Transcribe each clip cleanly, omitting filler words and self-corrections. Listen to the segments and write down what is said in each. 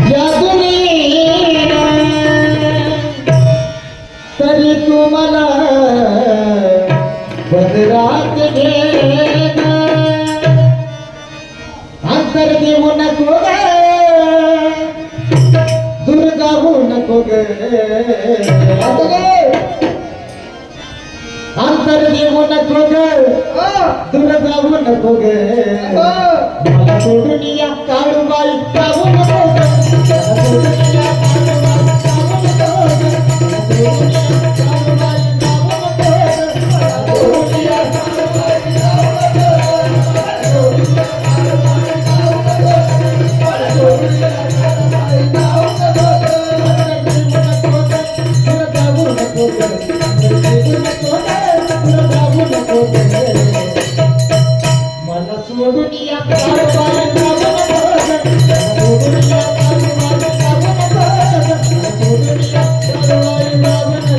या दुनियेत तरी तू मला बदरात घेन अंतर देऊ नको ग दुर्गावू नको ग अंतर देऊ नको ग दुर्गावू नको ग मला सोडून या काळूबाई जाऊ नको ग मला सोडून या काळूबाई जाऊ नको ग मला सोडून या काळूबाई जाऊ नको ग मला सोडून या काळूबाई जाऊ नको मला सोडून या काळूबाई जाऊ नको मला सोडून या काळूबाई जाऊ नको दुर्गावू नको ग दुर्गावू नको ग दुर्गावू नको ग मला सोडून या काळूबाई जाऊ नको मला सोडून या काळूबाई जाऊ नको मला सोडून या काळूबाई जाऊ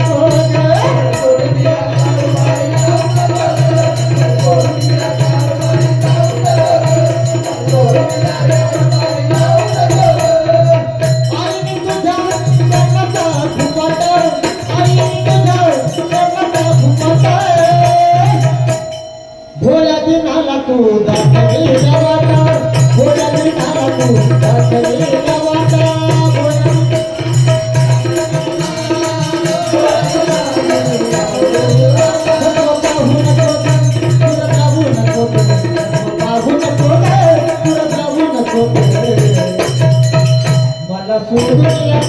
नको सोडून या काळूबाई जाऊ नको सोडून या काळूबाई जाऊ नको सोडून या काळूबाई जाऊ नको आई तुझ्या प्रेमाचा फुफाट आई तुझ्या प्रेमाचा फुफाट भोळ्या दिनाला तू दाखलेला वाटा भोळ्या दिनाला तू दाखलेला वाटा मला सोडून या